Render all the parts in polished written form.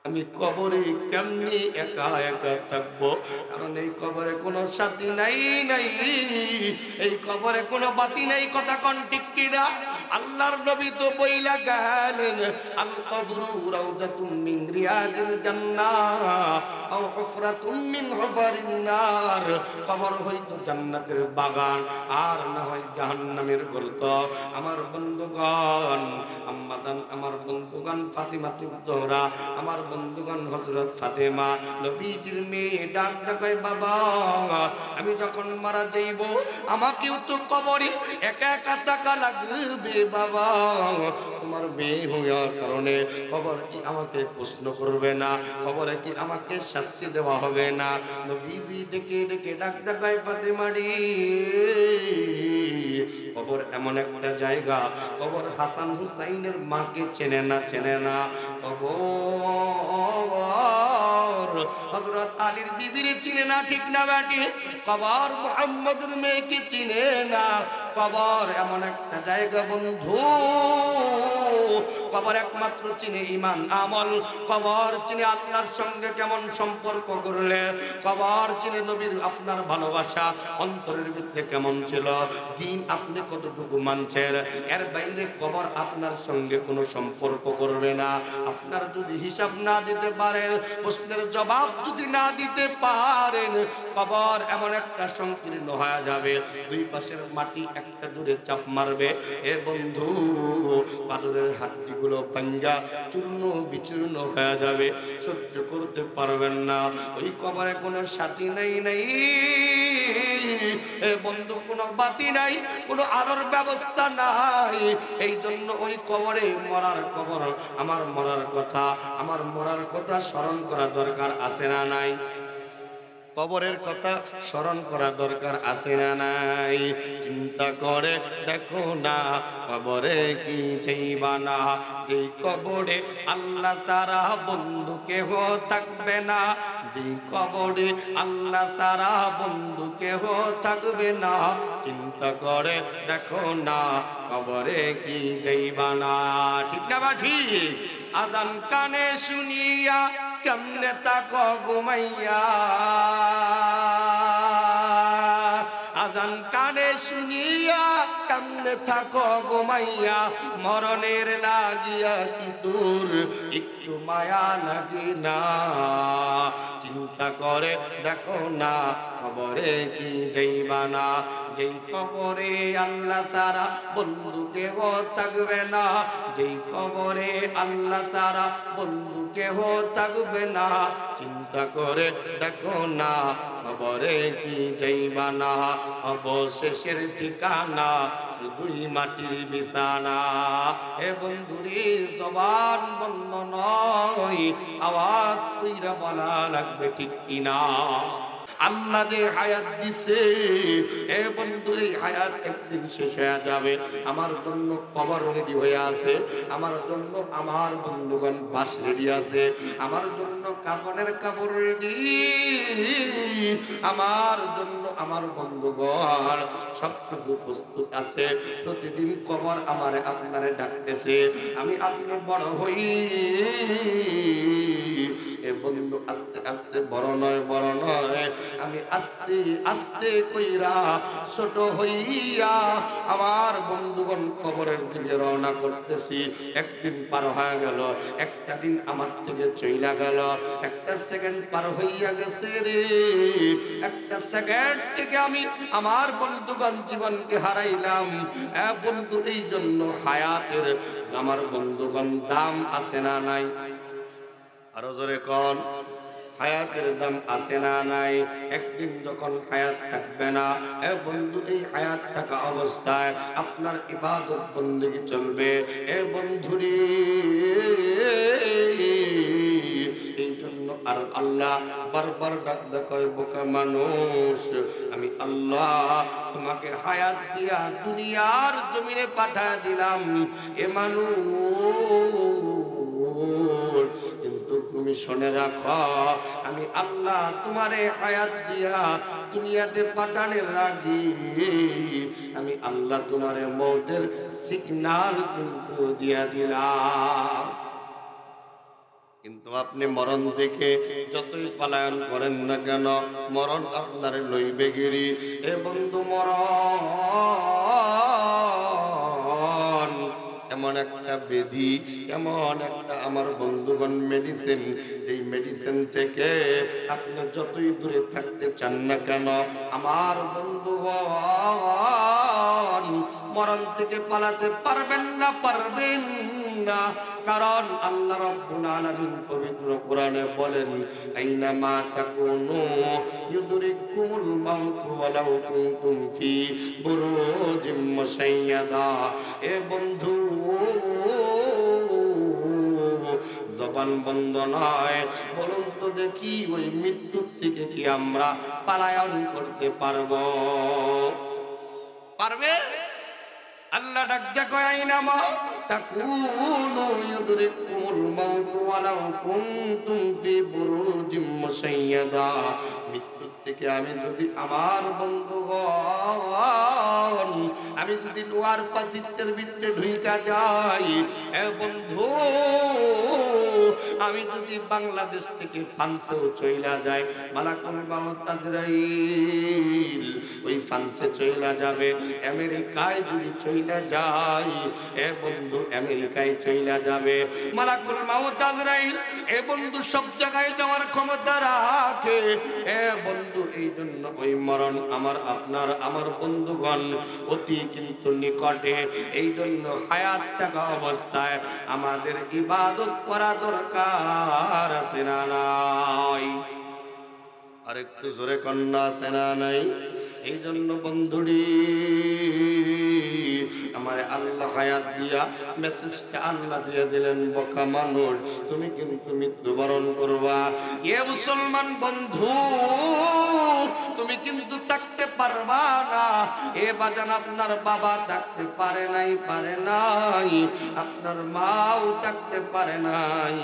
আমি কবরে কেমনি একা একা থাকবো, কারণ এই কবরে কোনো সাথী নাই নাই, এই কবরে কোনো বাতি নাই। কথা কোন ঠিক কিনা? আল্লাহর নবী তো বইলা গেলেন, আল কবরু রাউদাতুম মিন রিয়াদিল জান্নাহ আও হুফরাতুম মিন হুফারিন নার। কবর হয়তো জান্নাতের বাগান, আর না হয় জাহান্নামের গর্ত। আমার বন্ধুগণ, আম্মাদান আমার বন্ধুগণ ফাতিমা তুজোহরা, আমার বন্ধুগণ হযরত ফাতেমা নবীজির মেয়ে ডাক দেখায়, বাবা আমি যখন মারা যাইব আমাকেও তো কবরে একা একা থাকা লাগবে বাবা। তোমার মেয়ে হওয়ার কারণে কবর কি আমাকে প্রশ্ন করবে না? কবরে কি আমাকে শাস্তি দেওয়া হবে না? নবীজি ডেকে ডেকে ডাক দেখায়, ফাতেমা রে, কবর এমন একটা জায়গা, কবর হাসান হুসাইনের মাকে চেনে না, চেনে না। কবর হযরত আলীর বিবিরে চিনে না, ঠিক না বেটি? কবর মুহাম্মদের মেয়েকে চিনে না। কবর এমন একটা জায়গা বন্ধু, কবর একমাত্র চিনে ঈমান আমল, কবর চিনে আল্লাহর সঙ্গে কেমন সম্পর্ক করলে, কবর চিনে নবীর আপনার ভালোবাসা অন্তরের ভিতরে কেমন ছিল, দিন আপনি কতটুকু মানছেন। এর বাইরে কবর আপনার সঙ্গে কোনো সম্পর্ক করবে না। আপনার যদি হিসাব না দিতে পারেন, প্রশ্নের জবাব যদি না দিতে পারেন, কবর এমন একটা সংকীর্ণ হয়ে যাবে, দুই পাশের মাটি একটা জোরে চাপ মারবে, এ বন্ধু পাথরের হাড্ডিগুলো ভাঙ্গা চূর্ণ বিচূর্ণ হয়ে যাবে, সহ্য করতে পারবেন না। ওই কবরে কোনো সাথী নাই নাই, এ বন্ধু কোনো বাতি নাই, কোনো আলোর ব্যবস্থা নাই। এই জন্য ওই কবরে মরার কবর, আমার মরার কথা, আমার মরার কথা স্মরণ করা দরকার আছে না নাই? কবরের কথা স্মরণ করা দরকার আছে না নাই? চিন্তা করে দেখো না, কবরে কি চাইবা না? এই কবরে আল্লাহ তারা বন্ধু কেহ থাকবে না, যে কবরে আল্লাহ তারা বন্ধু কেহ থাকবে না। চিন্তা করে দেখো না, কবরে কি চাইবা না, ঠিক না বা ঠিক? আযান কানে শুনিয়া কেমনে তাকো ঘুমাইয়া, আযান কানে শুনিয়া কেমনে থাকো ঘুমাইয়া, মরণের লাগিয়া কি দূর একটু মায়া লাগে না? চিন্তা করে দেখো না, কবরে কি যাইবা না? যেই কবরে আল্লাহ তারা বন্ধু কেহ থাকবে না, যেই কবরে আল্লাহ তারা বন্ধু কেহ থাকবে না। চিন্তা করে দেখো না, কবরে কি যাইবা না? অবশেষের ঠিকানা শুধুই মাটির বিছানা। এ বন্ধুরে জবান বন্ধ নয়, আওয়াজ কইরা বলা লাগবে, ঠিক কিনা? আল্লাহ যে হায়াত দিছে, এ বন্ধু এই হায়াত একদিন শেষ হয়ে যাবে। আমার জন্য কবর রেডি হয়ে আছে, আমার জন্য আমার বন্ধুগণ বাস রেডি আছে, আমার জন্য কাফনের কাপড় রেডি, আমার জন্য আমার বন্ধুগণ সবটুকু প্রস্তুত আছে। প্রতিদিন কবর আমারে আপনারে ডাকতেছে, আমি আপনি বড় হই। এ বন্ধু আস্তে আস্তে বড় নয়, বড় নয়, আমি আস্তে আস্তে কইরা ছোট হইয়া আমার বন্ধুগণ কবরের দিকে রওনা করতেছি। একদিন পার হয়ে গেল, একটা দিন আমার থেকে চইলা গেল, একটা সেকেন্ড পার হইয়া গেছে রে, একটা সেকেন্ড থেকে আমি আমার বন্ধুগণ জীবনকে হারাইলাম। বন্ধু এই জন্য হায়াতের আমার বন্ধুগণ দাম আছে না নাই? আরো জোরে কোন, হায়াতের দাম আছে না নাই? একদিন যখন হায়াত থাকবে না, এ বন্ধু এই হায়াত থাকা অবস্থায় আপনার ইবাদত বন্দেগী চলবে। এ বন্ধুরে এই জন্য আর আল্লাহ বারবার ডাক দেয়, বোকা মানুষ, আমি আল্লাহ তোমাকে হায়াত দিয়া দুনিয়ার জমিনে পাঠায় দিলাম। এ মানুষ, কিন্তু তুমি শুনে রাখো, আমি আল্লাহ তোমারে হায়াত দিয়া দুনিয়াতে পাঠানোর আগে আমি আল্লাহ তোমারে মওতের সিগন্যাল কিন্তু দিয়া দিলাম। কিন্তু আপনি মরণ থেকে যতই পলায়ন করেন না কেন, মরণ আপনার লইবে গিরি। এ বন্ধু, মরণ এমন একটা ব্যাধি, এমন একটা আমার বন্ধুগণ মেডিসিন, যেই মেডিসিন থেকে আপনি যতই দূরে থাকতে চান না কেন, আমার বন্ধুগণ মরণ থেকে পালাতে পারবেন না, পারবেন না। কারণ আল্লাহ রাব্বুল আলামিন পবিত্র কোরআনে বলেন, আইনামা তাকুনু ইউদরিকুমুল মাউত ওয়ালাউ কুনতুম ফি বুরুজিম মুশাইয়াদা। এ বন্ধু, জবান বন্ধ নয়, বলুন তো দেখি ওই মৃত্যুর থেকে কি আমরা পলায়ন করতে পারবো? পারবে? আল্লাহ ডাক দেখো, আইনামা তাকুনু ইউদরিকুমুল মাউত ওয়ালাউ কুনতুম ফি বুরুজিম মুশাইয়াদা। মৃত্যুর থেকে আমি যদি আমার বন্ধুগণ, আমি যদি লোহার পাচিত্রের ভিতরে ঢুইকা যাই, এ বন্ধু, আমি যদি বাংলাদেশ থেকে ফ্রান্সেও চইলা যাই, মালাকুল মাউত আজরাইল ওই ফ্রান্সে চইলা যাবে। আমেরিকায় যদি চইলা যাই, এ বন্ধু, আমেরিকায় চইলা যাবে। মালাকুল মাউত আজরাইল এ বন্ধু সব জায়গায় যাওয়ার ক্ষমতা রাখে। এ বন্ধু, এই জন্য ওই মরণ আমার আপনার আমার বন্ধুগণ অতি কিন্তু নিকটে। এই জন্য হায়াত থাকা অবস্থায় আমাদের ইবাদত করা দরকার আছে না নাই? আর একটু জোরে কন্যা আছে না নাই? এই জন্য বন্ধুরি আমার আল্লাহ হায়াত দিয়া মেসেজটা আল্লাহ দিয়ে দিলেন, বোকা মানুষ তুমি কিন্তু মৃত্যুবরণ করবা। এ মুসলমান বন্ধু, তুমি কিন্তু থাকতে পারবা না। এ বাজান, আপনার বাবা থাকতে পারে নাই, আপনার মাও থাকতে পারে নাই।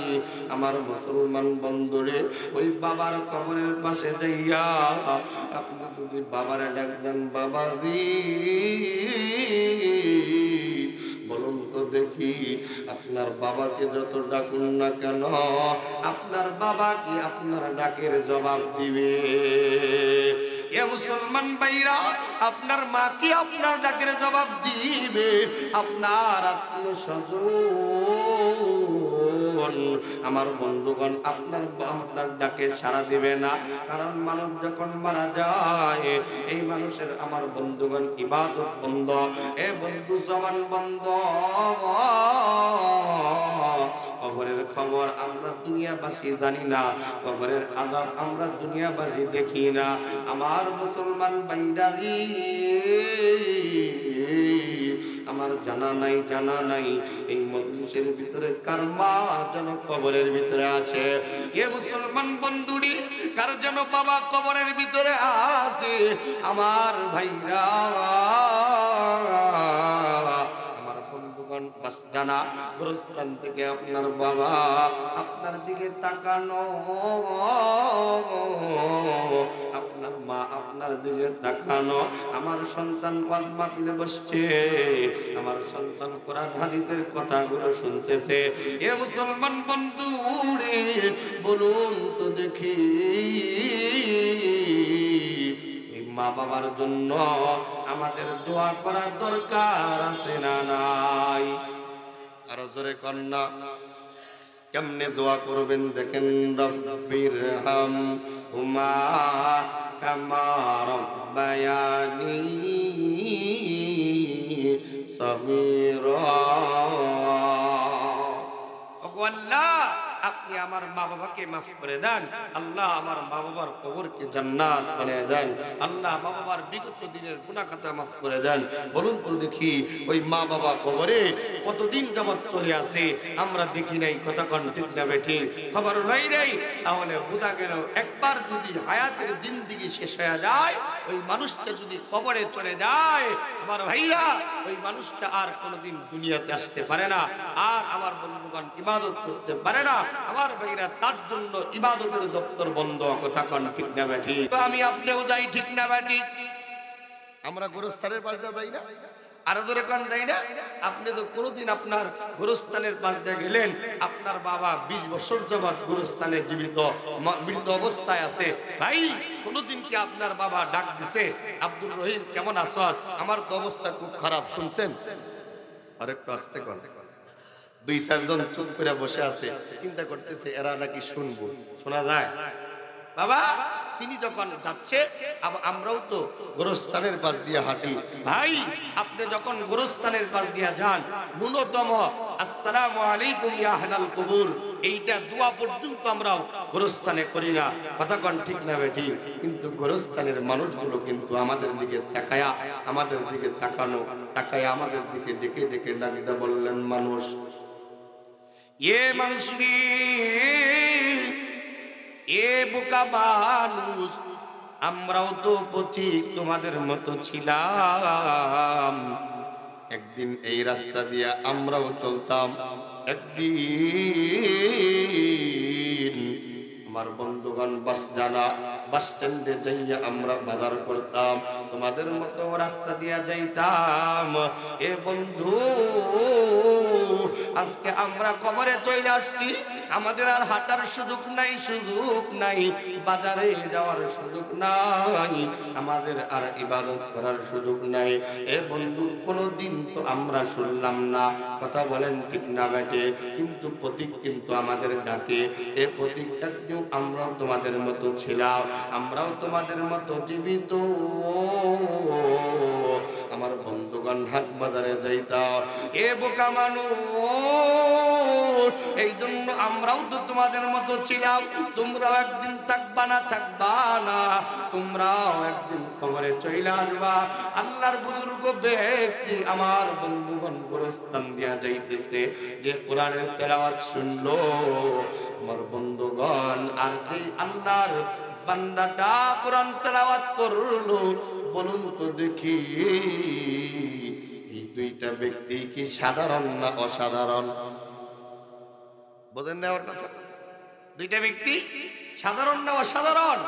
আমার মুসলমান বন্ধুরে, ওই বাবার কবরের পাশে যাইয়া আপনি যদি বাবারে ডাকবেন, বাবাজি, বলুন তো দেখি, আপনার বাবাকে যত ডাকুন না কেন, আপনার বাবা কি আপনার ডাকের জবাব দিবে? এ মুসলমান ভাইরা, আপনার মা কি আপনার ডাকের জবাব দিবে? আপনার আত্মীয় স্বজন, আমার বন্ধুগণ আপনার ডাকে সাড়া দিবে না। কারণ মানুষ যখন মারা যায়, এই মানুষের আমার বন্ধুগণ ইবাদত বন্ধ। এ বন্ধু, জবান বন্ধ। কবরের খবর আমরা দুনিয়াবাসী জানি না, কবরের আযাব আমরা দুনিয়াবাসী দেখি না। আমার মুসলমান ভাইরারি, আমার জানা নাই এই মজলিসের ভিতরে কার মা যেন কবরের ভিতরে আছে। এ মুসলমান বন্ধুরি, কার যেন বাবা কবরের ভিতরে আছে। আমার ভাইরা, বাস জানা, গোরস্থান থেকে আপনার বাবা আপনার দিকে তাকানো, আপনার মা আপনার দিকে তাকানো। আমার সন্তান ওয়াজ মাহফিলে বসছে, আমার সন্তান কোরআন হাদিসের কথাগুলো শুনতেছে। এ মুসলমান বন্ধু রে, বলুন তো দেখি, মা বাবার জন্য আমাদের দোয়া করার দরকার আছে না নাই? আরো জোরে কন্যা, কেমনে দোয়া করবেন দেখেন, রব্বির হাম হুমা কামা রব্বায়ানি সগীরা। ওগো আল্লাহ, আপনি আমার মা বাবাকে মাফ করে দেন। আল্লাহ, আমার মা বাবার কবরকে জান্নাত বানিয়ে দেন। আল্লাহ, মা বাবার বিগত দিনের গুনাহ খাতা মাফ করে দেন। বলুন তো দেখি, ওই মা বাবা কবরে কতদিন যাবত চলে আসে, আমরা দেখি নাই। কতক্ষণ ঠিক না বেঠি খবর নাই রে? তাহলে বোঝা গেল, একবার যদি হায়াতের জিন্দেগি শেষ হয়ে যায়, ওই মানুষটা যদি কবরে চলে যায়, আমার ভাইরা, ওই মানুষটা আর কোনোদিন দুনিয়াতে আসতে পারে না, আর আমার বন্ধুগণ ইবাদত করতে পারে না। আমার ভাইরা, তার জন্য ইবাদতের দপ্তর বন্ধ। কথা কন ঠিক না বেঠি? আমি আপনিও যাই, ঠিক না বেঠি? আমরা গোরস্থানের বাড়িতে যাই না? আরো ধরে কান যাই না। আপনি তো কোনোদিন আপনার গোরস্থানের পাশ দিয়ে গেলেন, আপনার বাবা 20 বছর যাবৎ গোরস্থানে জীবিত মৃত অবস্থায় আছে, ভাই কোনোদিন কি আপনার বাবা ডাক দিছে, আব্দুর রহিম কেমন আছো? আমার তো অবস্থা খুব খারাপ, শুনছেন? আরেকটু আস্তে কর। 2-4 জন চুপ করে বসে আছে, চিন্তা করতেছে এরা নাকি শুনবো, শোনা যায়? বাবা তিনি যখন যাচ্ছে, আমরাও তো গোরস্থানের পাশ দিয়ে হাঁটি, ভাই আপনি যখন গোরস্থানের পাশ দিয়ে যান, ন্যূনতম আসসালামু আলাইকুম ইয়া আহলাল কুবুর এইটা দোয়া পর্যন্ত আমরাও গোরস্থানে করি না। কথা কোন ঠিক না বেটি? কিন্তু গোরস্থানের মানুষগুলো কিন্তু আমাদের দিকে তাকায়া, আমাদের দিকে তাকায়া আমাদের দিকে ডেকে ডেকে ডাকতে বললেন, মানুষ, এ মানুষ রে, এ বোকা মানুষ, আমরাও তো পথিক তোমাদের মতো ছিলাম। একদিন এই রাস্তা দিয়ে আমরাও চলতাম, একদিন আমার বন্ধুগণ বাস স্ট্যান্ডে যাইয়া আমরা বাজার করতাম, তোমাদের মতো রাস্তা দিয়া যাইতাম। এ বন্ধু আজকে আমরা কবরে চলে আসছি, আমাদের আর হাঁটার সুযোগ নাই, বাজারে যাওয়ার সুযোগ নাই, আমাদের আর ইবাদত করার সুযোগ নাই। এ বন্ধু কোনদিন তো আমরা শুনলাম না, কথা বলেন ঠিক না বেটে? কিন্তু প্রতীক কিন্তু আমাদের ডাকে, এ প্রতীক একদিন আমরাও তোমাদের মতো ছিলাম, আমরাও তোমাদের মতো জীবিত। আমার বন্ধুগণ হাট বাজারে যাইতাম, এ বোকা মানুষ, এই জন্য আমরাও তো তোমাদের মতো ছিলাম, তোমরাও একদিন থাকবা না, তোমরাও একদিন কবরে চলে আসবা। আল্লাহর বুজুর্গ ব্যক্তি আমার বন্ধুগণ গোরস্থান দিয়া যাইতেছে, যে কোরআনের তেলাওয়াত শুনলো আমার বন্ধুগণ, আর যে আল্লাহর বান্দাটা কোরআন তেলাওয়াত করলো, বলুন তো দেখি এই দুইটা ব্যক্তি কি সাধারণ না অসাধারণ? বোঝেন না আমার কথা? দুইটা ব্যক্তি সাধারণ না অসাধারণ?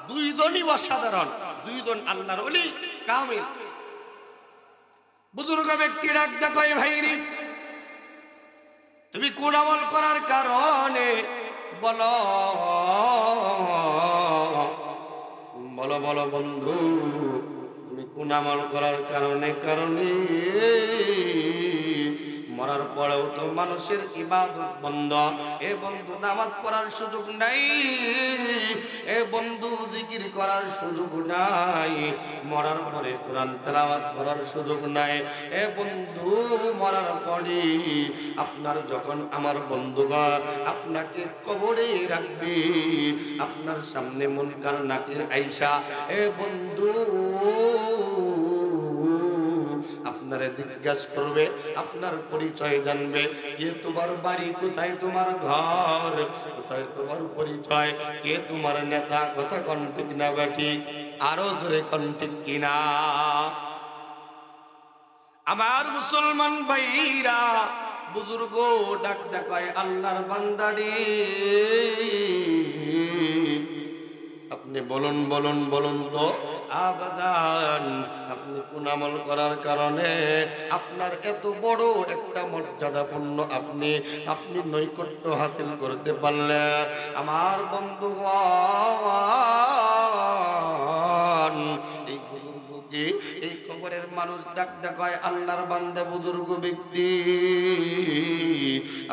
দুইজনই অসাধারণ, দুইজন আল্লাহর ওলি কামিল। বুজুর্গ ব্যক্তি ডাক দেখো, ভাইরি তুমি কোন আমল করার কারণে বলো বলো বলো বন্ধু, তুমি কোন আমল করার কারণে মরার পরেও তো মানুষের ইবাদত বন্ধ। এ বন্ধু নামাজ পড়ার সুযোগ নাই, এ বন্ধু জিকির করার সুযোগ নাই, মরার পরে কোরআন তেলাওয়াত করার সুযোগ নাই। এ বন্ধু মরার পরে আপনার যখন আমার বন্ধুগণ আপনাকে কবরে রাখবে, আপনার সামনে মুনকার নাকির আইসা এ বন্ধু আপনারা জিজ্ঞাসা করবে, আপনার পরিচয় জানবে, কে তোমার বাড়ি, কোথায় তোমার ঘর, কোথায় তোমার পরিচয়, কে তোমার নেতা, কথা কোন ঠিক না বেঠি? আরো জোরে কোন ঠিক কিনা? আমার মুসলমান ভাইরা, বুজুর্গ ডাক দেখায় আল্লাহর বান্দারে, আপনি বলুন বলুন বলুন তো আবাদান, আপনি কোন আমল করার কারণে আপনার এত বড় একটা মর্যাদাপূর্ণ আপনি নৈকট্য হাসিল করতে পারলেন? আমার বন্ধুগণ, এই বুজুর্গকে, এই কবরের মানুষ ডাক দেখায় আল্লাহর বান্দা বুজুর্গ ব্যক্তি,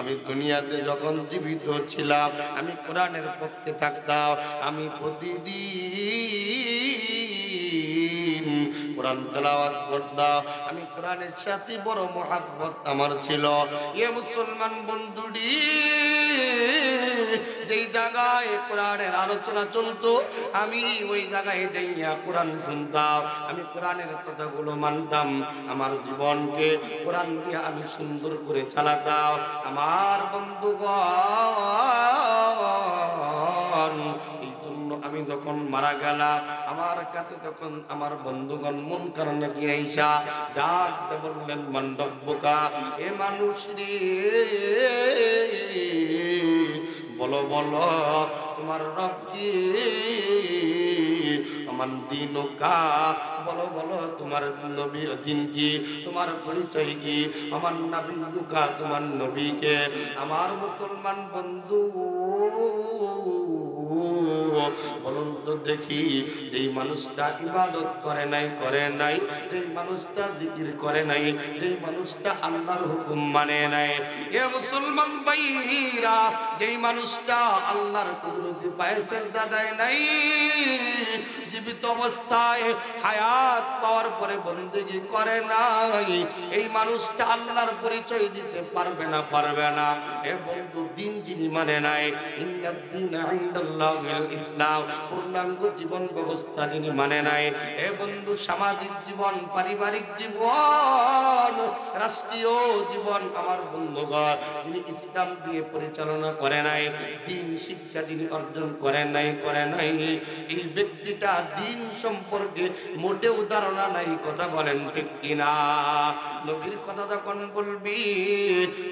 আমি দুনিয়াতে যখন জীবিত ছিলাম, আমি কোরআনের পক্ষে থাকতাম, আমি প্রতিদিন কোরআন তেলাওয়াত করতাম, আমি কোরআনের সাথে বড় মহব্বত আমার ছিল। এ মুসলমান বন্ধুটি, যেই জায়গায় কোরআনের আলোচনা চলতো, আমি ওই জায়গায় যাইয়া কোরআন শুনতাম, আমি কোরআনের কথাগুলো মানতাম, আমার জীবনকে কোরআন দিয়ে আমি সুন্দর করে চালাতাম। আমার বন্ধুগণ, এই জন্য আমি যখন মারা গেলাম, আমার কাছে তখন আমার বন্ধুগণ মন কারণে কি আইসা ডাক বললেন, মণ্ডপবোকা, এ মানুষ রে, বলো বলো তোমার রব কি? মান দীনুকা, বলো বলো তোমার নবীর দিন কি, তোমার পরিচয় কি? আমার নবীকা, তোমার নবীকে। আমার মুসলমান বন্ধু বলুন তো দেখি, যেই মানুষটা ইবাদত করে নাই, যেই মানুষটা জিকির করে নাই, যেই মানুষটা আল্লাহর হুকুম মানে নাই, এ মুসলমান ভাইরা, যেই মানুষটা আল্লাহর কুদরতি পায়ে সিজদা দেয় নাই, জীবিত অবস্থায় হায়াত পাওয়ার পরে বন্দেগী করে নাই, এই মানুষটা আল্লাহর পরিচয় দিতে পারবে না। এ বন্ধু, দিন যিনি মানে নাই, ইন্নাদ-দীনা ইনদাল্লাহিল ইসলাম, পূর্ণাঙ্গ জীবন ব্যবস্থা যিনি মানে নাই, এ বন্ধু, সামাজিক জীবন, পারিবারিক জীবন, রাষ্ট্রীয় জীবন, আমার বন্ধুগণ, যিনি ইসলাম দিয়ে পরিচালনা করে নাই, দিন শিক্ষা যিনি অর্জন করে নাই, এই ব্যক্তিটা দিন সম্পর্কে মোটেও ধারণা নাই। কথা বলেন ঠিক কিনা? নবীর কথা যখন বলবি,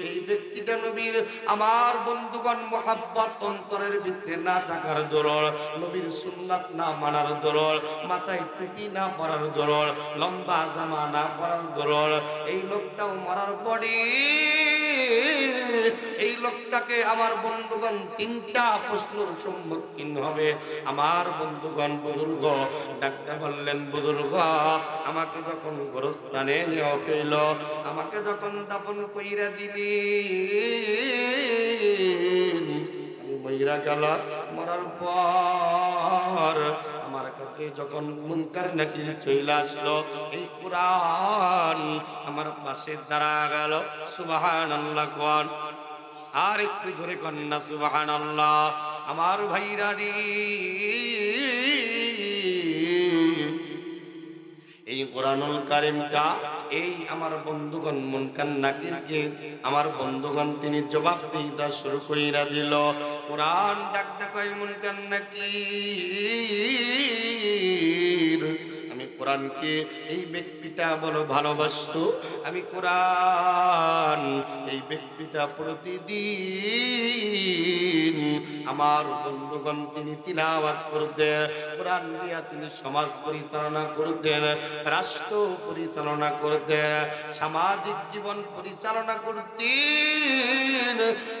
এই ব্যক্তিটা নবীর, আমার বন্ধুগণ, মোহাব্বত অন্তরের ভিতরে না থাকার দরুন, নবীর সুন্নাত না মানার দরুন, মাথায় টুপি না পরার দরুন, লম্বা জামা না পরার দরুন, এই লোকটাও মরার পরে এই লোকটাকে আমার বন্ধুগণ তিনটা প্রশ্নের সম্মুখীন হবে। আমার বন্ধুগণ, বুজুর্গ ডাক্তার বললেন, বুজুর্গ, আমাকে যখন গোরস্থানে নেওয়া হইল, আমাকে যখন দাফন কইরা দিলি, আমি মইরা গেল, মরার পর আমার কাছে যখন মুনকার নাকির চলে আসলো, এই কোরআন আমার পাশে দাঁড়া গেল। সুবহানাল্লাহ কোন, আর একটু জোরে কন্যা সুবহানাল্লাহ। আমার ভাইরা রে, এই কোরআনুল কারীমটা, এই আমার বন্ধুগণ মুনকার নাকিরকে আমার বন্ধুগণ তিনি জবাব দিতে শুরু কইরা দিল। কোরআন ডাকতে কয়, মুনকার নাকির, আমি কোরআনকে, এই ব্যক্তিটা বড় ভালোবাসতো, আমি কোরআন এই ব্যক্তিটা প্রতিদিন আমার বন্ধুগণ তিনি তিলাওয়াত করতেন, কোরআন দিয়া তিনি সমাজ পরিচালনা করতেন, রাষ্ট্র পরিচালনা করতেন, সামাজিক জীবন পরিচালনা করতেন,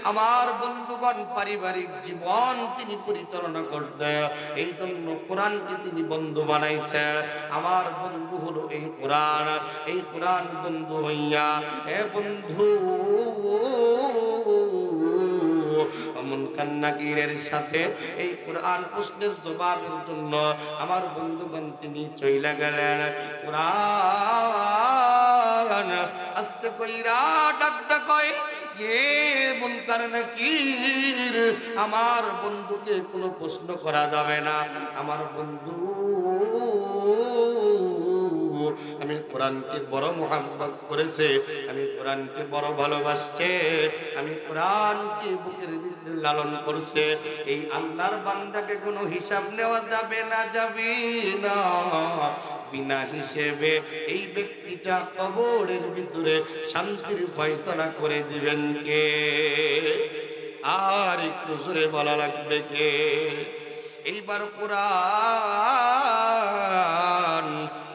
আমার বন্ধুগণ পারিবারিক জীবন তিনি পরিচালনা করতেন। এই জন্য কোরআনকে তিনি বন্ধু বানাইছেন। আমার বন্ধু হলো এই কোরআন, এই কোরআন বন্ধু হইয়া, এ বন্ধু, মুনকার নাকিরের সাথে এই কোরআন প্রশ্নের জবাবের জন্য আমার বন্ধুগণ তিনি চইলা গেলেন। কোরআন আস্তে কইরা ডাকতে কয়, এ মুনকার নাকির, আমার বন্ধুকে কোনো প্রশ্ন করা যাবে না। আমার বন্ধু, আমি কোরআনকে বড় মোহাব্বত করেছে, আমি কোরআনকে বড় ভালোবাসছে, আমি কোরআনকে বুকের ভিতরে লালন করছে। এই আল্লাহর বান্দাকে কোনো হিসাব নেওয়া যাবে না, বিনা হিসেবে এই ব্যক্তিটা কবরের ভিতরে শান্তির ফয়সালা করে দিবেন কে? আর একটু জোরে বলা লাগবে কে? এইবার কোরআন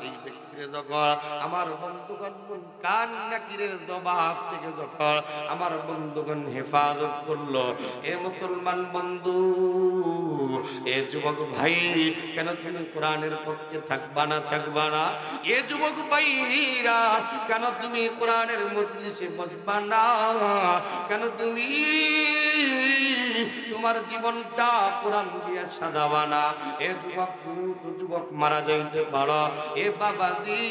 এই ব্যক্তির যখন আমার বন্ধুগণ মুনকার নাকিরের জবাব থেকে যখন আমার বন্ধুগণ হেফাজত করলো, এ মুসলমান বন্ধু, এ যুবক ভাই, কেন তুমি কোরআনের পক্ষে থাকবা না? এ যুবক ভাইরা, কেন তুমি কোরআনের মজলিসে বসবা না? কেন তুমি তোমার জীবনটা কোরআন দিয়ে সাজাবা না? এ যুবক, যুবক মারা যাইতে পারো, এ বাবাজি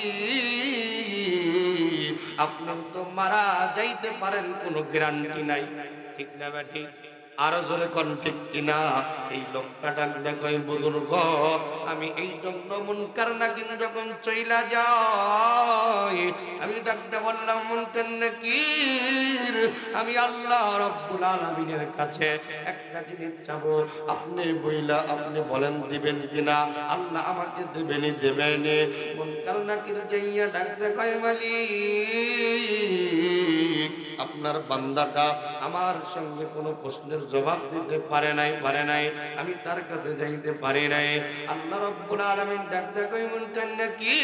আপনি তো মারা যাইতে পারেন, কোনো গ্যারান্টি নাই, ঠিক না ঠিক? আরো জোরে কোন ঠিক কিনা? এই লোকটা ডাক দেখো, বুজুর্গ, আমি এই জন্য মুনকার নাকির যখন চইলা যাই, আমি ডাকতে বললাম, মুনকার নাকির, আমি আল্লাহ রাব্বুল আলামিনের কাছে একটা জিনিস চাবো, আপনি বইলা আপনি বলেন দিবেন কিনা? আল্লাহ আমাকে দেবেনি। মুনকার নাকির যাইয়া ডাকতে কয়, মালিক আপনার বান্দাটা আমার সঙ্গে কোনো প্রশ্নের জবাব দিতে পারে নাই, আমি তার কাছে যাইতে পারি নাই। আল্লাহ রাব্বুল আলামিন ডাক ডাক কই মুনতেন নাকি,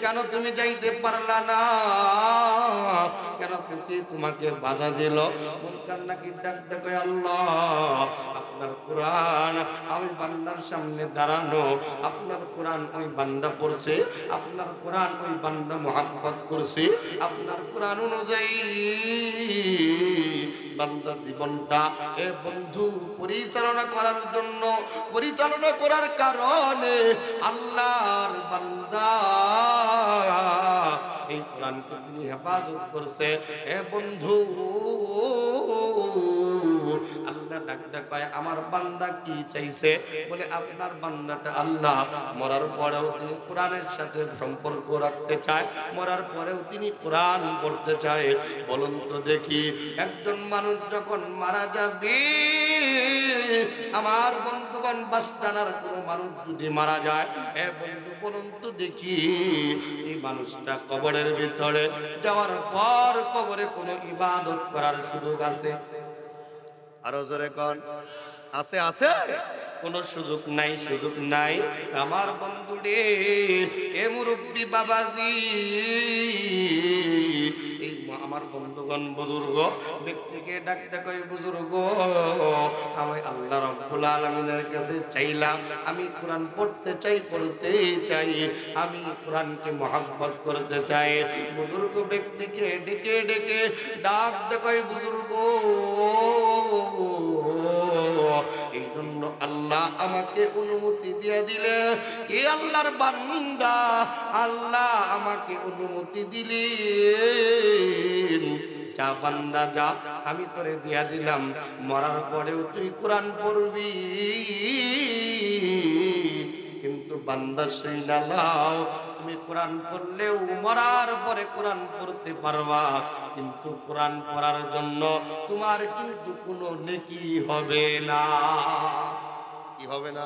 কেন তুমি যাইতে পারলা না, কেন কি তোমাকে বাধা দিল? মুনকার নাকি ডাক ডাক কই আল্লাহ, আপনার কোরআন আমি বান্দার সামনে দাঁড়ানো, আপনার কোরআন ওই বান্দা পড়ছে, আপনার কোরআন ওই বান্দা মুহাব্বত করছে, আপনার কোরআন অনুযায়ী বান্দার জীবনটা এ বন্ধু পরিচালনা করার জন্য, পরিচালনা করার কারণে আল্লাহর বান্দা এই কোরআনকে তিনি হেফাজত করছে। এ বন্ধু আল্লাহ ডাক ডাক কয় আমার বান্দা কি চাইছে? বলে আপনার বান্দাটা আল্লাহ মরার পরেও তিনি কোরআনের সাথে সম্পর্ক রাখতে চায়, মরার পরেও তিনি কোরআন পড়তে চায়। বলুন তো দেখি, একজন মানুষ যখন মারা যাবে, আমার বন্ধুগণ বাস্তানার কোনো মানুষ যদি মারা যায়, এ বন্ধু বলুন তো দেখি, এই মানুষটা কবরের ভিতরে যাওয়ার পর কবরে কোনো ইবাদত করার সুযোগ আছে? আরো জোরে কোন আছে? আছে? কোনো সুযোগ নাই, সুযোগ নাই। আমার বন্ধু রে, এ মুরব্বী বাবাজি, এই আমার বন্ধুগণ বুজুর্গ ব্যক্তিকে ডাক ডাক বুজুর্গ, আমি আল্লাহ রাব্বুল আলামিনের কাছে চাইলাম, আমি কোরআন পড়তে চাই, পড়তে চাই, আমি কোরআনকে মহব্বত করতে চাই। বুজুর্গ ব্যক্তিকে ডেকে ডেকে ডাক ডাক বুজুর্গ, এই জন্য আল্লাহ আমাকে অনুমতি দিয়ে দিলে, এ আল্লাহর বান্দা, আল্লাহ আমাকে অনুমতি দিলেন, যা বান্দা যা, আমি তোরে দিয়া দিলাম, মরার পরেও তুই কোরআন পড়বি। কিন্তু বান্দা সেই নালাও, তুমি কোরআন পড়লেও মরার পরে কোরআন পড়তে পারবা, কিন্তু কোরআন পড়ার জন্য তোমার কিন্তু কোনো নেকি হবে না। কি হবে না?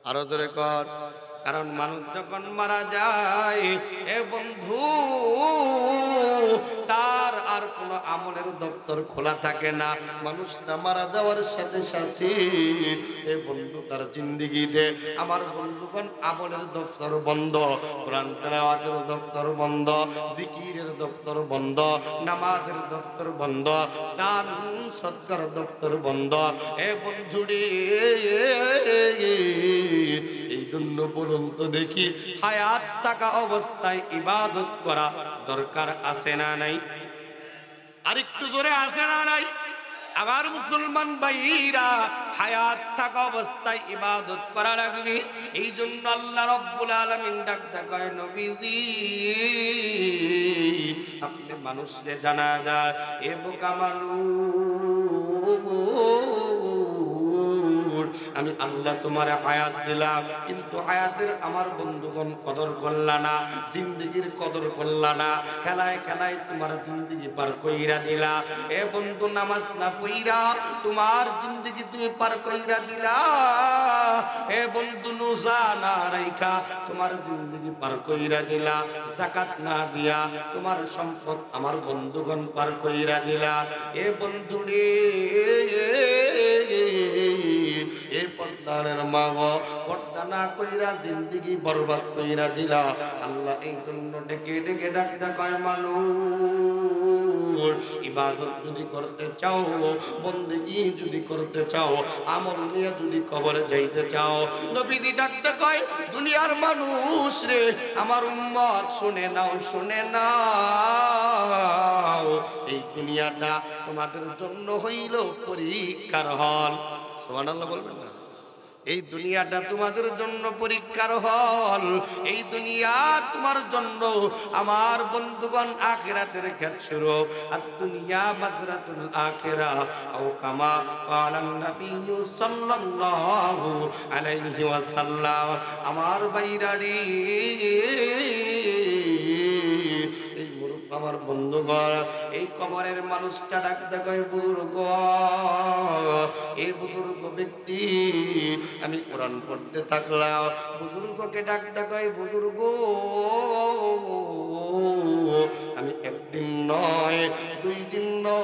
আরো জোরে কর। কারণ মানুষ যখন মারা যায়, এ বন্ধু, তার আর কোনো আমলের দপ্তর খোলা থাকে না। মানুষটা মারা যাওয়ার সাথে সাথে এ বন্ধু তার জিন্দেগিতে, আমার বন্ধুগণ, আমলের দপ্তর বন্ধ, কোরআন তেলাওয়াতের দপ্তর বন্ধ, জিকিরের দপ্তর বন্ধ, নামাজের দপ্তর বন্ধ, দান সদকার দপ্তর বন্ধ। এ বন্ধুরে, এই জন্য বলুন তো দেখি, হায়াত থাকা অবস্থায় ইবাদত করা দরকার আছে না নাই? আরেকটু জোরে আছে না নাই? আমার মুসলমান ভাইরা, হায়াত থাকা অবস্থায় ইবাদত করা লাগবে। এই জন্য আল্লাহ রাব্বুল আলামিন ডাক দেয়, নবীজি আপনি মানুষকে জানা যায়, এ বোকা মানুষ, আমি আল্লাহ তোমার হায়াত দিলাম, কিন্তু হায়াতের আমার বন্ধুগণ কদর করলা না, জিন্দেগির কদর করলা না, খেলায় খেলায় তোমার জিন্দেগি পার কইরা দিলা। এ বন্ধু, নামাজ না পইরা তোমার জিন্দেগি তুমি পার কইরা দিলা। এ বন্ধু, রোজা না রাইখা তোমার জিন্দেগি পার কইরা দিলা। যাকাত না দিয়া তোমার সম্পদ আমার বন্ধুগণ পার কইরা দিলা। এ বন্ধু রে, এ পর্দার মা গো, পর্দা না কইরা জিন্দেগি বরবাদ কইরা দিলা। আল্লাহ এই জন্য ডেকে ডেকে ডাক ডাকায়, মানুষ ইবাদত যদি করতে চাও, বন্দেগি যদি করতে চাও, আমল নিয়ে যদি কবরে যাইতে চাও, নবীজি ডাক ডাকায়, দুনিয়ার মানুষ রে, আমার উম্মত শুনে নাও, শুনে নাও, এই দুনিয়াটা তোমাদের জন্য হইল পরীক্ষার হল। সুবহানাল্লাহ বলবেন না? এই দুনিয়াটা তোমাদের জন্য পরীক্ষার হল। এই দুনিয়া তোমার জন্য আমার বন্ধুগণ আখিরাতের ক্ষেত্র। আর দুনিয়া মাযরাতুল আখিরা, আও কামা ক্বালান নবী সাল্লাল্লাহু আলাইহি ওয়াসাল্লাম। আমার বাইরাড়ি, আমার বন্ধুগণ, এই কবরের মানুষটা ডাক দেয়, বুজুর্গ, এই বুজুর্গ ব্যক্তি, আমি কোরআন পড়তে থাকলাম, বুজুর্গকে ডাক দেয়, বুজুর্গ আমি একদিন নয়, 2 দিন নয়,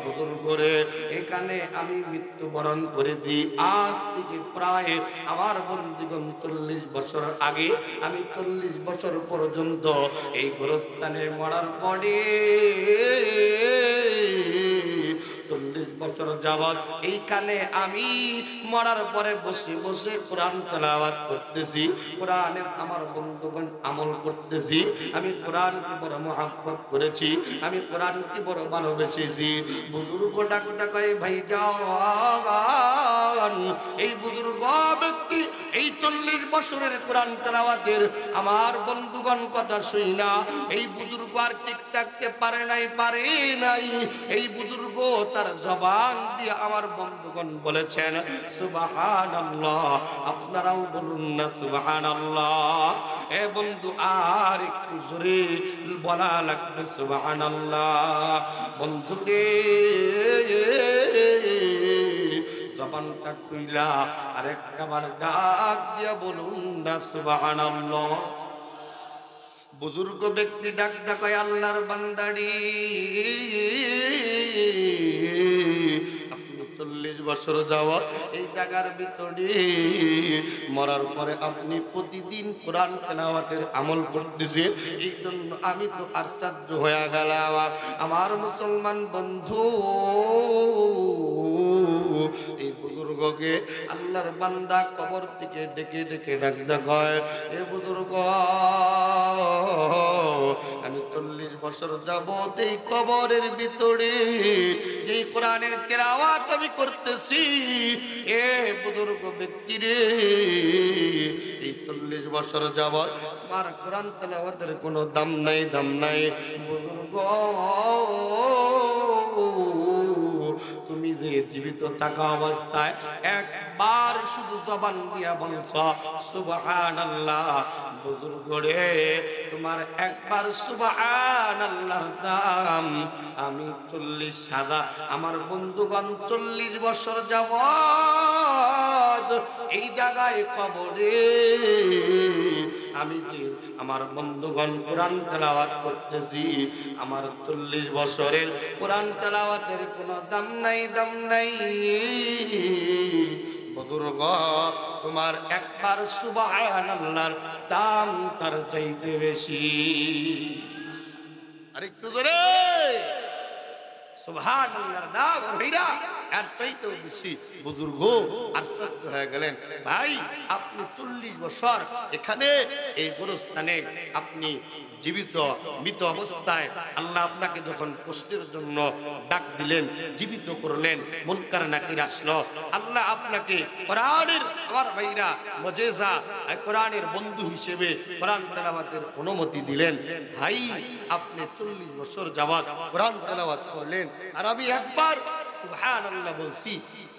বুজুর্গরে এখানে আমি মৃত্যুবরণ করেছি। আজ থেকে প্রায় আমার বন্ধুগণ 40 বছর আগে, আমি 40 বছর পর্যন্ত এই গোরস্থানে মরার পরে 40 বছর যাবৎ এইখানে আমি মরার পরে বসে বসে কোরআন তেলাওয়াত করতেছি, কোরআনের আমার বন্ধুগণ আমল করতেছি। আমি কোরআনকে বড় মহব্বত করেছি, আমি কোরআনকে বড় ভালোবেসেছি। বুজুর্গ ডাক ডাকায় ভাই যান, এই বুজুর্গ ব্যক্তি এই 40 বছরের কোরআন তেলাওয়াতের আমার বন্ধুগণ কথা শুই না, এই বুজুর্গ আর ঠিক থাকতে পারে নাই। এই বুজুর্গ তার জবান দিয়ে আমার বন্ধুগণ বলেছেন সুবহানাল্লাহ। আপনারাও বলুন না সুবহানাল্লাহ। এ বন্ধু আর একটু জোরে বলা লাগবে সুবহানাল্লাহ। বন্ধু রে জবানটা খুইলা আর একবার ডাক দিয়া বলুন না সুবহানাল্লাহ। বুজুর্গ ব্যক্তি ডাক ডাকায় আল্লাহর বান্দাড়ি, আপনি 40 বছর যাওয়াত এই জায়গার ভিতরে মরার পরে আপনি প্রতিদিন কোরআন তেলাওয়াতের আমল করতেছেন, এই জন্য আমি তো আশ্চর্য হয়ে গেলাম। আমার মুসলমান বন্ধু, এই বুজুর্গকে আল্লাহর বান্দা কবর থেকে ডেকে ডেকে ডাক দেখায়, এ বুজুর্গ আমি 40 বছর যাবত এই কবরের ভিতরে এই কোরআনের তেলাওয়াত আমি করতেছি। এ বুজুর্গ ব্যক্তি রে, এই 40 বছর যাবত আমার কোরআন তেলাওয়াতের কোনো দাম নাই। বুজুর্গ তুমি যে জীবিত থাকা অবস্থায় একবার শুধু জবান দিয়া বলছো সুবহানাল্লাহ, বুজুর্গ রে তোমার একবার সুবহানাল্লাহর দাম আমি 40 সাদা আমার বন্ধুগণ 40 বছর যাবত এই জায়গায় কবরে আমি যে আমার বন্ধুগণ কোরআন তেলাওয়াত করতেছি, আমার 40 বছরের কোরআন তেলাওয়াতের কোনো দাম নাই। বুজুর্গ তোমার একবার সুবহানাল্লাহর দাম তার চাইতে বেশি। আরেকটু জোরে সুবহানাল্লাহর দাম ভাইরা আর চাইতেও বেশি। বুজুর্গ আশ্চর্য হয়ে গেলেন, ভাই আপনি 40 বছর এখানে এই গোরস্থানে আপনি জীবিত মৃত অবস্থায় আল্লাহ আপনাকে যখন কষ্টের জন্য ডাক দিলেন, জীবিত করলেন, মুনকার নাকির আসলো, আল্লাহ আপনাকে কোরআনের আমার ভাইরা মুজিজা কোরআনের বন্ধু হিসেবে কোরআন তেলাওয়াতের অনুমতি দিলেন। ভাই আপনি 40 বছর যাবত কোরআন তেলাওয়াত করলেন আর আমি একবার সুবহানাল্লাহ বলছি,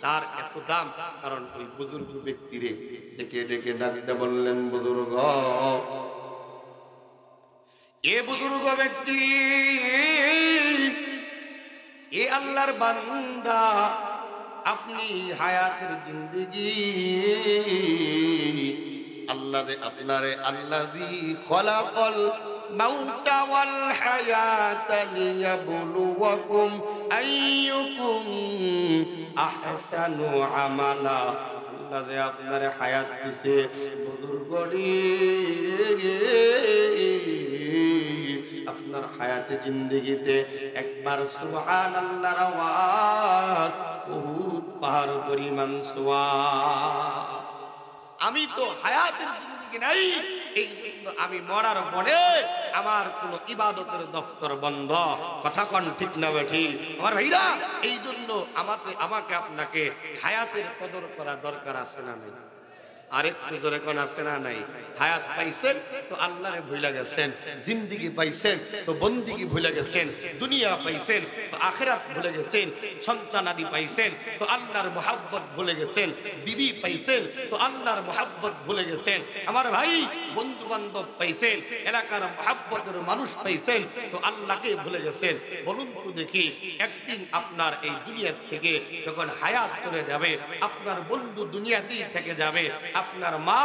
তার এত দাম। কারণ ওই বুজুর্গ ব্যক্তিরে ডেকে ডেকে ডাকতে বললেন, বুজুর্গ এ বুজুর্গ ব্যক্তি, এ আল্লাহর বান্দা, আপনি হায়াতের জিন্দেগি আল্লাহ দে আপনারে আল্লাযী খলাকাল মাউতা ওয়াল হায়াতা লিয়াবলুয়াকুম আইয়ুকুম আহসানু আমালা। আল্লাহ দে আপনারে হায়াত দিছে বুজুর্গরি, আপনার হায়াতে জিন্দেগিতে একবার সুবহানাল্লাহর আওয়াজ বহুত পাহাড় পরিমাণ সওয়াব। আমি তো হায়াতের জিন্দেগি নাই, এই জন্য আমি মরার পরে আমার কোনো ইবাদতের দফতর বন্ধ। কথা কন ঠিক না বেঠি আমার ভাইরা? এই জন্য আমাকে আপনাকে হায়াতের কদর করা দরকার আছে না নাই? আরেকটু জোরে কোন আছে না নাই? হায়াত পাইছেন তো আল্লাহরে ভুলে গেছেন, জিন্দেগি পাইছেন তো বন্দিগি ভুলে গেছেন, দুনিয়া পাইছেন তো আখিরাত ভুলে গেছেন, সন্তানাদি পাইছেন তো আল্লাহর মহব্বত ভুলে গেছেন, বিবি পাইছেন তো আল্লাহর মহব্বত ভুলে গেছেন। আমার ভাই বন্ধু বান্ধব পাইছেন, এলাকার মহব্বতের মানুষ পাইছেন তো আল্লাহকে ভুলে গেছেন। বলুন তো দেখি, একদিন আপনার এই দুনিয়া থেকে যখন হায়াত চলে যাবে, আপনার বন্ধু দুনিয়াতেই থেকে যাবে, আপনার মা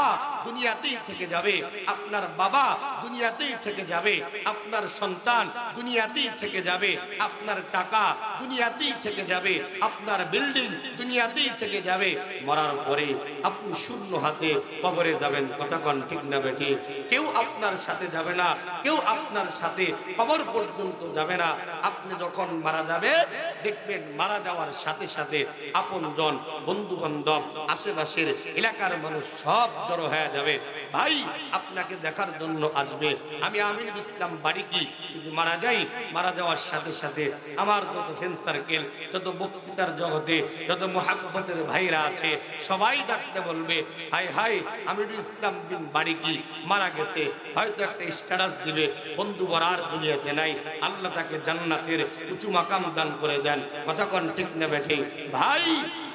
দুনিয়াতেই থেকে যাবে, আপনার বাবা দুনিয়াতেই থেকে যাবে, আপনার সন্তান দুনিয়াতেই থেকে যাবে, আপনার টাকা দুনিয়াতেই থেকে যাবে, আপনার বিল্ডিং দুনিয়াতেই থেকে যাবে। মরার পরে আপনি শূন্য হাতে কবরে যাবেন। কথা কোন ঠিক না বেটি? কেউ আপনার সাথে যাবে না, কেউ আপনার সাথে কবর পর্যন্ত যাবে না। আপনি যখন মারা যাবে দেখবেন মারা যাওয়ার সাথে সাথে আপনজন, বন্ধু বান্ধব, আশেপাশের এলাকার মানুষ সব জড়ো হয়ে যাবে। ভাই আপনাকে দেখার জন্য আসবে। আমি আমিনুল ইসলাম বাড়ি কি যদি মারা যাই, মারা যাওয়ার সাথে সাথে আমার যত ফ্রেন্ড সার্কেল, যত বক্তৃতার জগতে যত মোহাব্বতের ভাইরা আছে সবাই ডাকতে বলবে, হাই হাই আমিনুল ইসলাম বিন বাড়ি কি মারা গেছে। হয়তো একটা স্ট্যাটাস দিবে, বন্ধু বরার দুনিয়াতে নাই, আল্লাহ তাকে জান্নাতের উঁচু মাকাম দান করে দেন। কথা কোন ঠিক না বেঠে? ভাই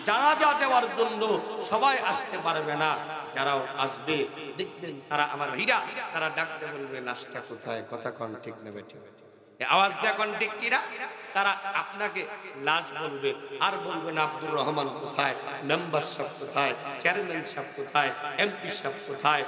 জানাজা দেওয়ার জন্য সবাই আসতে পারবে না, যারাও আসবে দেখবেন তারা আমার ভাইরা, তারা ডাকতে বলবে লাশটা কোথায়। কথা কোন ঠিক না বেঠে? আওয়াজ দেখুন ঠিক কিনা? তারা আপনাকে লাশ বলবে, আর বলবে না আব্দুর রহমান কোথায়, মেম্বার সাহেব কোথায়, চেয়ারম্যান সাহেব কোথায়, এমপি সাহেব কোথায়,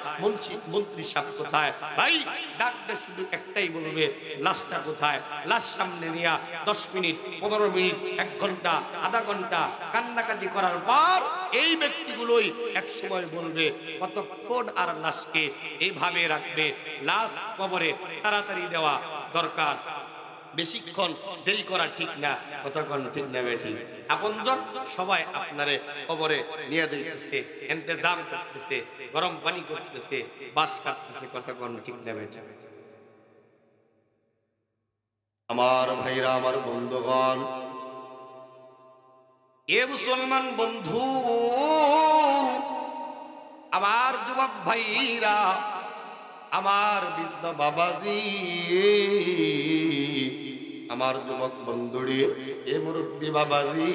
মন্ত্রী সাহেব কোথায়। ভাই ডাকতে শুধু একটাই বলবে লাশটা কোথায়। লাশ সামনে নিয়ে 10 মিনিট 15 মিনিট 1 ঘন্টা আধা ঘন্টা কান্নাকাটি করার পর এই ব্যক্তিগুলোই এক সময় বলবে কতক্ষণ আর লাশকে এইভাবে রাখবে। লাশ কবরে তাড়াতাড়ি দেওয়া দরকার, বেশিক্ষণ দেরি করা ঠিক না। কতক্ষণ ঠিক না বেঠি? আপনজন সবাই আপনারে কবরে নিয়ে যাইতেছে, ইন্তজাম করতেছে, গরম পানি করতেছে, বাস কাটতেছে। কতক্ষণ ঠিক না বেঠি? আমার ভাইরা, আমার বন্ধুগণ, এ মুসলমান বন্ধু, আমার যুবক ভাইরা, আমার বৃদ্ধ বাবাজি, আমার যুবক বন্ধুরি, এ মুরব্বী বাবাজি,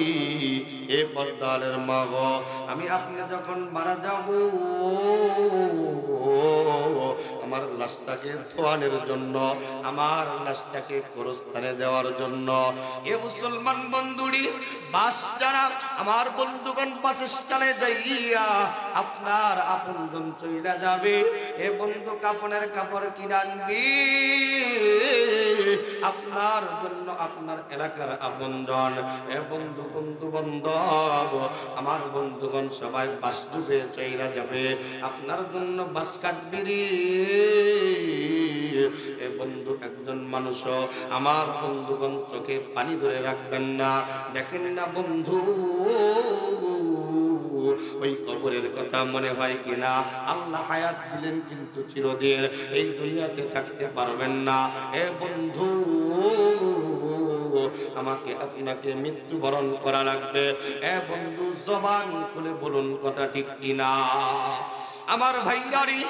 এ পর্দালের মা গো, আমি আপনি যখন মারা যাব আমার লাশটাকে ধোয়ানোর জন্য, আমার লাশটাকে কবরস্থানে দেওয়ার জন্য, এ মুসলমান বন্ধুরি বাস যারা আমার বন্ধুগণ বাসে চালে যাইয়া আপনার আপনজন চইলা যাবে, এ বন্ধু কাপড়ের কাপড় কিনে আনবি আপনার জন্য, আপনার এলাকার আপনজন। এ বন্ধু বন্ধু বান্ধব আমার বন্ধুগণ সবাই বাস ডুবে চইলা যাবে, আপনার জন্য বাস কাটবি রে। এ বন্ধু একজন মানুষ, আমার বন্ধুগণ চোখে পানি ধরে রাখবেন না। দেখেন না বন্ধু ওই কবরের কথা মনে হয় কিনা? আল্লাহ হায়াত দিলেন কিন্তু চিরদিন এই দুনিয়াতে থাকতে পারবেন না। এ বন্ধু আমাকে আপনাকে মৃত্যুবরণ করা লাগবে। এ বন্ধু জবান খুলে বলুন কথা ঠিক কিনা? আমার ভাইরারি,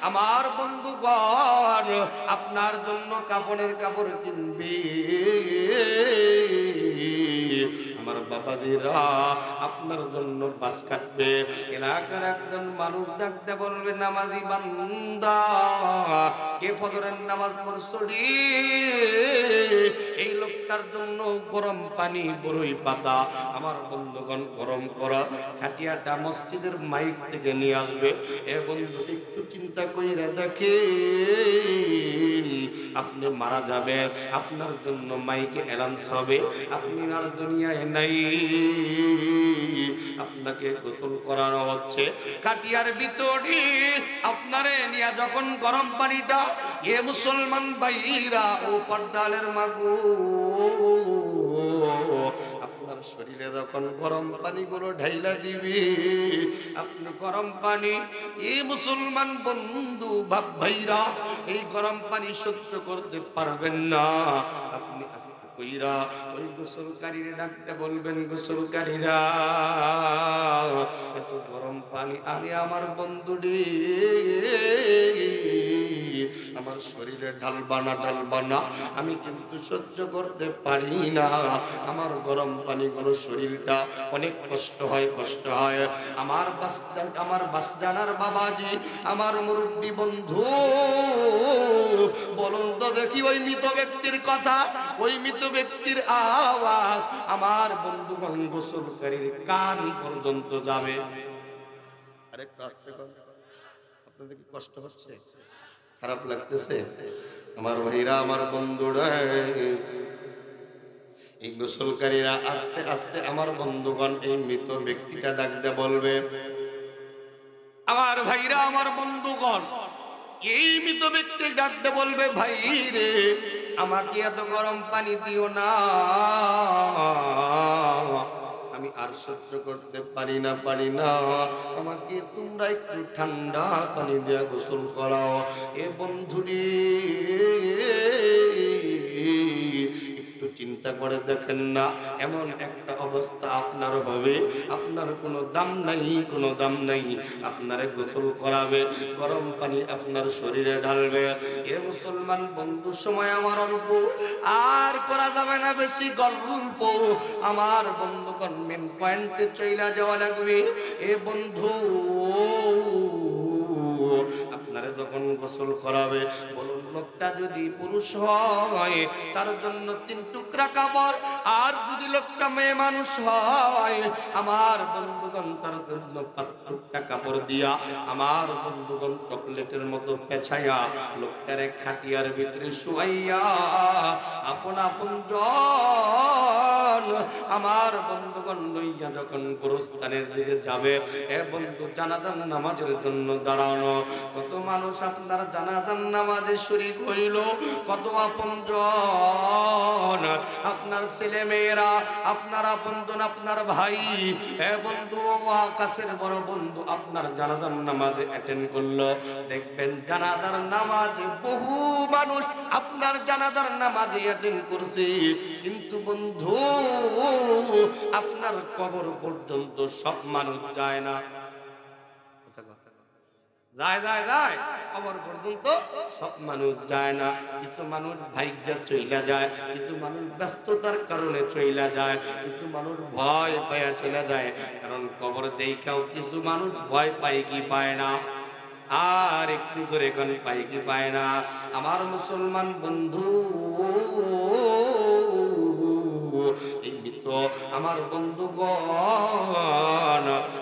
আমার বন্ধুগণ আপনার জন্য কাপড়ের কাপড় কিনবে, আমার বাবাদিরা আপনার জন্য বাস কাটবে। এলাকার একজন মানুষ ডাকতে বলবে নামাজি বান্দা, কে ফজরের নামাজ পড়ছড়ি? এই লোকটার জন্য গরম পানি বড়ই পাতা আমার বন্ধুগণ গরম করা খাটিয়াটা মসজিদের মাইক থেকে নিয়ে আসবে। এ বন্ধু একটু চিন্তা কইরা দেখেন, আপনি মারা যাবেন, আপনার জন্য মাইকে অ্যালাউন্স হবে আপনি আর দুনিয়ায় নাই, আপনাকে গোসল করানো হচ্ছে খাটিয়ার ভিতরে। আপনারে নিয়ে যখন গরম পানিটা, এ মুসলমান ভাইরা ও পর্দালের মাগো, আপনার শরীরে যখন গরম পানিগুলো ঢাইলা দিবি, আপনি গরম পানি, এই মুসলমান বন্ধু বাপ ভাইরা এই গরম পানি সহ্য করতে পারবেন না। আপনি আস্তে কইরা ওই গোসলকারীরা ডাকতে বলবেন, গোসলকারীরা এত গরম পানি আমি আমার বন্ধুরে আমার শরীরে ঢালবানা আমি কিন্তু সহ্য করতে পারি না। আমার গরম পানিগুলো শরীরটা অনেক কষ্ট হয়। আমার বাস জানার বাবাজি, আমার মুরব্বী বন্ধু, বলুন তো দেখি ওই মৃত ব্যক্তির কথা, ওই মৃত ব্যক্তির আওয়াজ আমার বন্ধুগণ গোসলকারীর কান পর্যন্ত যাবে। আরেকটু আসতে কর। আপনাদের কি কষ্ট হচ্ছে, খারাপ লাগতেছে? আমার ভাইরা, আমার বন্ধুরা, এই গোসলকারীরা আস্তে আস্তে আমার বন্ধুগণ এই মৃত ব্যক্তিটা ডাকতে বলবে, আমার ভাইরা, আমার বন্ধুগণ, এই মৃত ব্যক্তি ডাকতে বলবে, ভাই রে, আমাকে এত গরম পানি দিও না, আমি আর সহ্য করতে পারি না, আমাকে তোমরা একটু ঠান্ডা পানি দিয়ে গোসল করাও। এ বন্ধুরে, একটু চিন্তা করে দেখেন না, এমন একটা অবস্থা আপনার হবে, আপনার কোনো দাম নাই, আপনারে গোসল করাবে, গরম পানি আপনার শরীরে ঢালবে। এ মুসলমান বন্ধু, সময় আমার অল্প, আর করা যাবে না বেশি গল্প। আমার বন্ধুগণ, মেন পয়েন্টে চইলা যাওয়া লাগবে। এ বন্ধু, আপনারে যখন গোসল করাবে, বলুন লোকটা যদি পুরুষ হয় তার জন্য 3 টুকরা কাপড়, আর যদি লোকটা মেয়ে মানুষ হয়, আমার বন্ধুগণ তার জন্য 5 টুকরা কাপড় দিয়া, আমার বন্ধুগণ চকলেটের মতো পেছাইয়া লোকটারে খাটিয়ার ভিতরে শুয়াইয়া আপন জন আমার বন্ধুগণ লইয়া যখন গোরস্থানের দিকে যাবে, এ বন্ধু, জানাজার নামাজের জন্য দাঁড়ানো। কত মানুষ আপনার জানাজার নামাজে শরীক হইল, কত আপনজন, আপনার ছেলে মেয়েরা, আপনার আপনজন, আপনার ভাই, এ বন্ধু, কাছের বড় বন্ধু আপনার জানাজার নামাজে অ্যাটেন্ড করলো। দেখবেন জানাজার নামাজে বহু মানুষ আপনার জানাজার নামাজে অ্যাটেন্ড করছে, কিন্তু বন্ধু, আপনার কবর পর্যন্ত সব মানুষ যায় না। যায় কবর পর্যন্ত সব মানুষ যায় না। কিছু মানুষ ভাগ্যে চইলা যায়, কিছু মানুষ ব্যস্ততার কারণে চইলা যায়, কিছু মানুষ ভয় পায়া চলে যায়। কারণ কবর দেখাও কিছু মানুষ ভয় পায় কি পায় না, আর একটু জোরে কোন পায় কি পায় না। আমার মুসলমান বন্ধু, এই মৃত আমার বন্ধুগণ,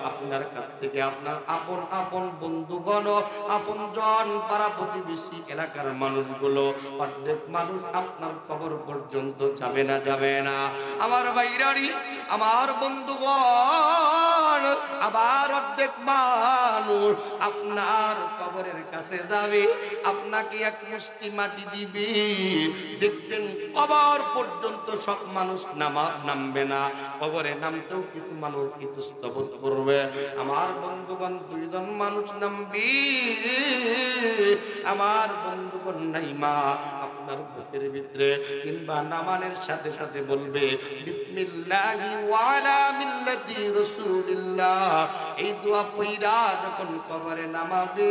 আপনার কাছ থেকে আপনার আপন বন্ধুগণ, আপন জন, পাড়া প্রতিবেশী, এলাকার মানুষগুলো, অর্ধেক মানুষ আপনার কবর পর্যন্ত যাবে না। আমার ভাইরারি, আমার বন্ধুগণ, আবার অর্ধেক মানুষ আপনার কবরের কাছে যাবে, আপনাকে এক মুষ্টি মাটি দিবে। দেখবেন কবর পর্যন্ত সব মানুষ নামবে না, কবরে নামতেও কিছু মানুষ ইতস্তত করবে। আমার বন্ধুগণ, 2 জন মানুষ নামবি, আমার বন্ধুগণ নাইমা আপনার বুকের ভিতরে, কিংবা নামানের সাথে সাথে বলবে, বিসমিল্লাহি ওয়া আলা মিল্লাতি রাসূলিল্লাহ। এই দোয়া পড়া যখন কবরে নামাবে,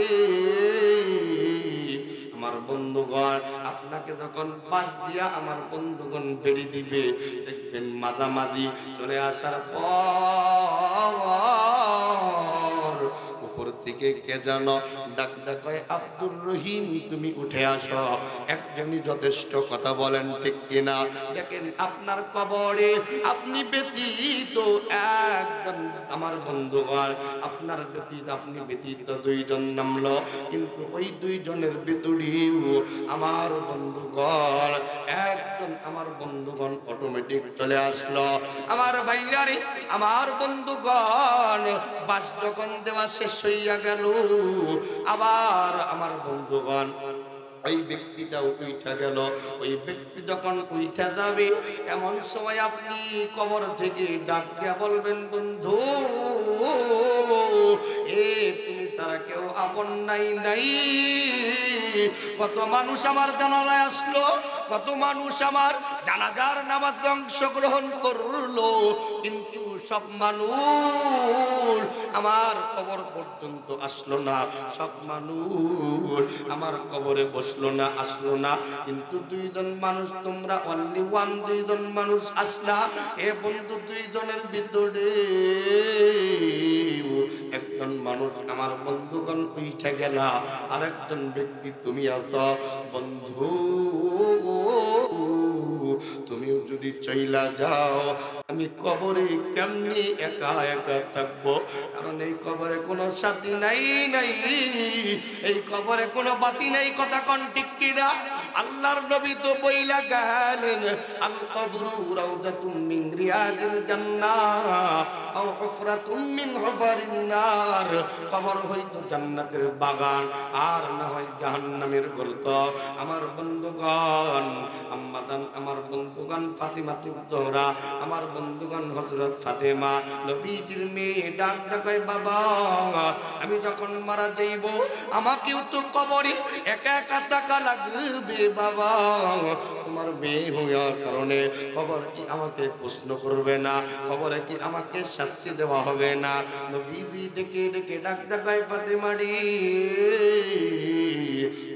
আমার বন্ধুগণ, আপনাকে যখন পাশ দিয়া আমার বন্ধুগণ বেড়ে দিবে, দেখবেন মাঝামাঝি চলে আসার পর উপর থেকে কে যেন ডাক কয়, আব্দুর রহিম, তুমি উঠে আসো। একজনই যথেষ্ট, কথা বলেন ঠিক কিনা? দেখেন আপনার কবরে আপনি ব্যতীত একজন, আমার বন্ধুগণ, আপনার ব্যতীত, আপনি ব্যতীত 2 জন নামলো, কিন্তু ওই 2 জনের ভিতরেও আমার বন্ধুগণ একজন, আমার বন্ধুগণ অটোমেটিক চলে আসলো। আমার ভাইরারে, আমার বন্ধুগণ, বাস যখন দেওয়া শেষ হইয়া গেল, আবার আমার বন্ধুগণ ওই ব্যক্তিটাও উঠা গেল। ওই ব্যক্তি যখন উঠা যাবে, এমন সময় আপনি কবর থেকে ডাক দিয়া বলবেন, বন্ধু, এ তুমি ছাড়া কেউ আপন নাই। কত মানুষ আমার জানালায় আসলো, কত মানুষ আমার জানাজার নামাজে অংশগ্রহণ করলো, কিন্তু সব মানুষ আমার কবর পর্যন্ত আসলো না, সব মানুষ আমার কবরে বসলো না, আসলো না। কিন্তু 2 জন মানুষ, তোমরা অনলি 2 জন মানুষ আসলা। এ বন্ধু, 2 জনের ভিতরে একজন মানুষ, আমার বন্ধুগণ, উঠে গেলা, আর একজন ব্যক্তি তুমি আছো। বন্ধু, তুমিও যদি চইলা যাও আমি কবরে কেমনি একা একা থাকবো, কারণ এই কবরে কোনো সাথী নাই, এই কবরে কোনো বাতি নাই। কথা কোন ঠিক কিনা? আল্লাহর নবী তো বইলা গেলেন, আল কবরু রাউদাতুম মিন রিয়াদিল জান্নাহ আও হুফরাতুম মিন হুফারিন নার। কবর হয়তো জান্নাতের বাগান, আর না হয় জাহান্নামের গর্ত। আমার বন্ধুগণ, আমার বন্ধুগণ ফাতিমা তুজোহরা, আমার বন্ধুগণ হযরত ফাতেমা নবীজির মেয়ে ডাক দেখায়, বাবা আমি যখন মারা যাইব আমাকেও তো কবরে একা একা থাকা লাগবে বাবা। তোমার মেয়ে হওয়ার কারণে কবর কি আমাকে প্রশ্ন করবে না? কবরে কি আমাকে শাস্তি দেওয়া হবে না? নবীজি ডেকে ডেকে ডাক দেখায়, ফাতেমা রে,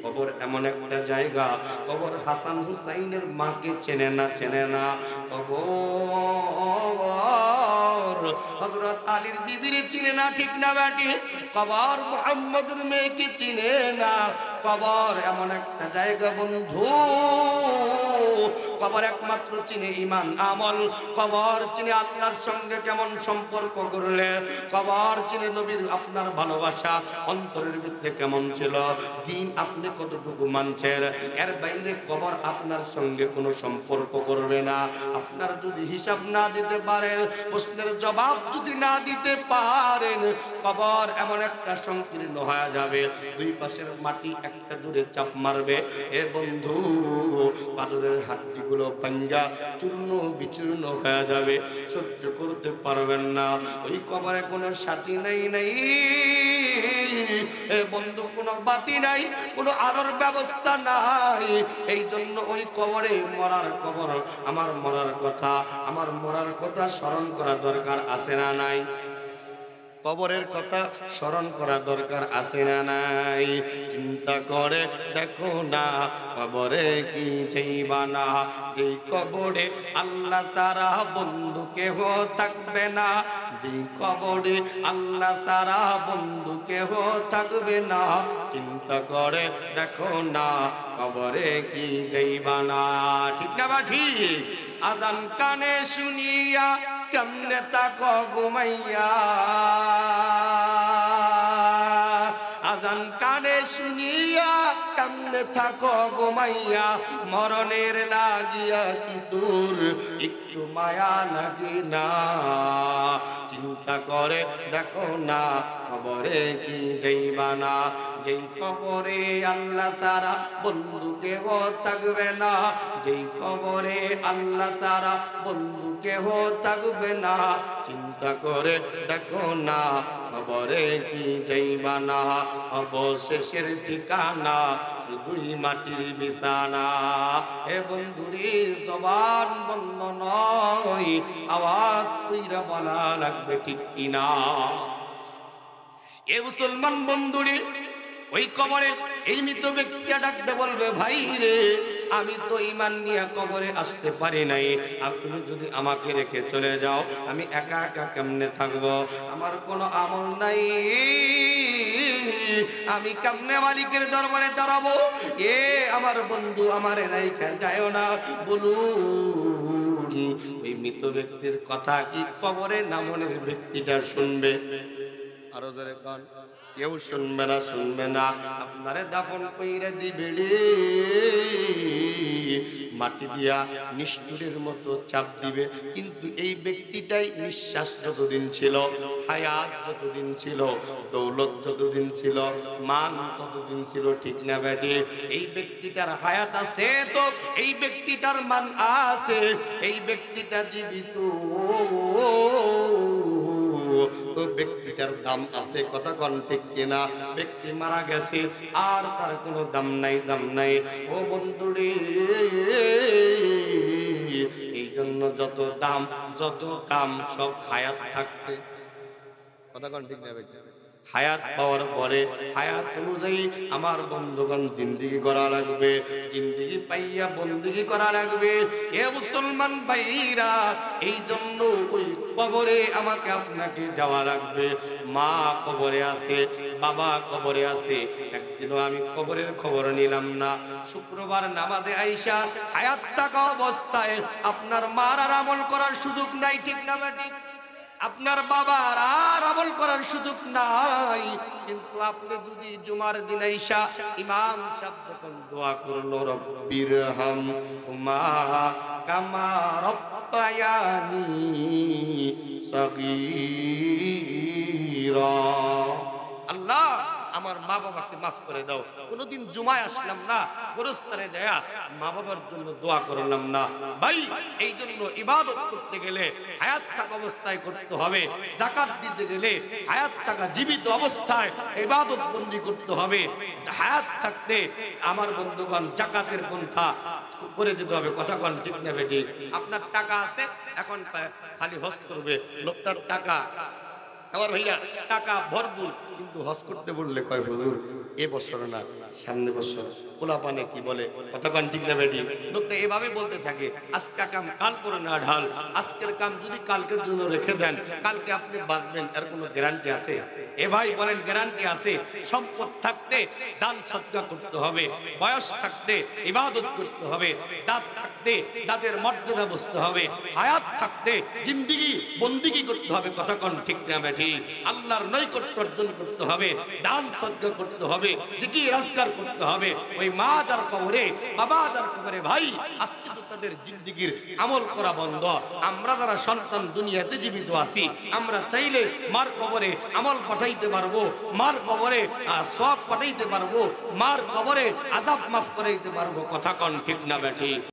কবর এমন একটা জায়গা, কবর হাসান হুসাইনের মাকে চেনে না। কবর হযরত আলীর বিবিরে চিনে না, ঠিক না বেটি? কবর মুহাম্মদের মেয়েকে চিনে না। কবর এমন একটা জায়গা বন্ধু, কবর একমাত্র চিনে ঈমান আমল। কবর চিনে আল্লাহর সঙ্গে কেমন সম্পর্ক করলে, কবর চিনে নবীর আপনার ভালোবাসা অন্তরের ভিতরে কেমন ছিল, দিন আপনি কতটুকু মানছেন। এর বাইরে কবর আপনার সঙ্গে কোনো সম্পর্ক করবে না। আপনার যদি হিসাব না দিতে পারেন, প্রশ্নের জবাব যদি না দিতে পারেন, কবর এমন একটা সংকীর্ণ হয়ে যাবে, দুই পাশের মাটি একটা দূরে চাপ মারবে, এ বন্ধু পাথরের হাড্ডিগুলো ভাঙ্গা চূর্ণ বিচূর্ণ হয়ে যাবে, সহ্য করতে পারবেন না। ওই কবরে কোনো সাথী নাই, এ বন্ধু কোনো বাতি নাই, কোনো আলোর ব্যবস্থা নাই। এই জন্য ওই কবরে কবর আমার মরার কথা স্মরণ করা দরকার আছে না নাই? কবরের কথা স্মরণ করা দরকার আছে না নাই? চিন্তা করে দেখো না, কবরে কি চাইবা না? এই কবরে আল্লাহ তারা বন্ধু কেহ থাকবে না, যে কবরে আল্লাহ তারা বন্ধু কেহ থাকবে না। চিন্তা করে দেখো না, কবরে কি যাইবা না, ঠিক না বা ঠিক? আযান কানে শুনিয়া কেমনে তাকো ঘুমাইয়া, আযান কানে শুনিয়া কেমনে থাকো ঘুমাইয়া, মরণের লাগিয়া কি দূর একটু মায়া লাগে না? চিন্তা করে দেখো না, কবরে কি যাইবা না? যেই কবরে আল্লাহ তারা বন্ধু কেহ থাকবে না, যেই কবরে আল্লাহ তারা বন্ধু কেহ থাকবে না। চিন্তা করে দেখো না, কবরে কি যাইবা না? অবশেষের ঠিকানা শুধুই মাটির বিছানা। এ বন্ধুরে জবান বন্ধ নয়, আওয়াজ কইরা বলা লাগবে, ঠিক কিনা? এ মুসলমান বন্ধুরে, ওই কবরে এই মৃত ব্যক্তিটা ডাকতে বলবে, ভাই রে, আমি তো ঈমান নিয়ে কবরে আসতে পারি নাই, আর তুমি যদি আমাকে রেখে চলে যাও আমি একা একা কেমনে থাকবো? আমার কোনো আমল নাই, আমি কেমনে মালিকের দরবারে দাঁড়াবো? এ আমার বন্ধু, আমারে রাইখা যায় না। বলুন, ওই মৃত ব্যক্তির কথা কি কবরে নামনের ব্যক্তিটা শুনবে? আরো জোরে কান। কেউ শুনবে না। আপনারে দাফন কইরা দিবে রে, মাটি দিয়া নিষ্ঠুরের মতো চাপ দিবে। কিন্তু এই ব্যক্তিটাই নিঃশ্বাস যতদিন ছিল, হায়াত যতদিন ছিল, দৌলত যতদিন ছিল, মান ততদিন ছিল, ঠিক না বেটি? এই ব্যক্তিটার হায়াত আছে তো এই ব্যক্তিটার মান আছে, এই ব্যক্তিটা জীবিত তো ব্যক্তিটার দাম আছে। কথা কোন ঠিক কিনা? ব্যক্তি মারা গেছে আর তার কোনো দাম নাই। ও বন্ধুরে, এই জন্য যত দাম যত কাম সব হায়াত থাকতে। কথা কোন ঠিক না বেটি? হায়াত পাওয়ার পরে হায়াত অনুযায়ী আমার বন্ধুগণ জিন্দিগি করা লাগবে, জিন্দিগি পাইয়া বন্দিগি করা লাগবে। এ মুসলমান ভাইরা, এই জন্য ওই কবরে আমাকে আপনাকে যাওয়া লাগবে। মা কবরে আছে, বাবা কবরে আছে। একদিনও আমি কবরের খবর নিলাম না। শুক্রবার নামাজে আইসা হায়াত থাকা অবস্থায় আপনার মার আর আমল করার সুযোগ নাই, ঠিক না বেঠিক? আপনার বাবার আর আমল করার সুযোগ নাই। কিন্তু আপনি যদি জুমার দিন আইসা ইমাম সাহেব যখন দোয়া করলো রব্বির হাম হুমা কামা রব্বায়ানি সগীরা, আল্লাহ আমার মা বাবাকে মাফ করে দাও। কোনোদিন জুমায় আসলাম না, গোরস্থানে দেয়া মা বাবার জন্য দোয়া করলাম না। ভাই এই জন্য ইবাদত করতে গেলে হায়াত থাকা অবস্থায় করতে হবে, যাকাত দিতে গেলে হায়াত থাকা জীবিত অবস্থায় ইবাদত বন্দি করতে হবে। হায়াত থাকতে আমার বন্ধুগণ যাকাতের পন্থা করে যেতে হবে। কথা কন ঠিক না বেটি? আপনার টাকা আছে, এখন খালি হজ করবে, লোকটার টাকা, আমার ভাইরা টাকা ভরপুর, কিন্তু হজ করতে বললে কয় হুজুর এ বছর না সামনে বছর, পোলা পানে কি বলে, কতক্ষণ ঠিক না বেটি? লোকটা এভাবে বলতে থাকে, আজকা কাম কাল করে না ঢাল। আজকের কাম যদি কালকের জন্য রেখে দেন, কালকে আপনি বাঁচবেন, এর কোনো গ্যারান্টি আছে? এ ভাই বলেন গ্যারান্টি আছে? সম্পদ থাকতে দান সদকা করতে হবে, বয়স থাকতে ইবাদত করতে হবে, দাঁত থাকতে দাঁতের মর্যাদা বুঝতে হবে, হায়াত থাকতে জিন্দিগি বন্দিগি করতে হবে। কতক্ষণ ঠিক না বেটি? আল্লাহর নৈকট্য অর্জন করতে হবে, দান সদকা করতে হবে, জিকির রাজগার করতে হবে। ওই মা যার কবরে, বাবা যার কবরে, ভাই আজকে তো তাদের জিন্দিগির আমল করা বন্ধ। আমরা যারা সন্তান দুনিয়াতে জীবিত আছি, আমরা চাইলে মার কবরে আমল পাঠাইতে পারবো, মার কবরে সওয়াব পাঠাইতে পারবো, মার কবরে আযাব মাফ করাইতে পারবো। কথা কন ঠিক না বেটি?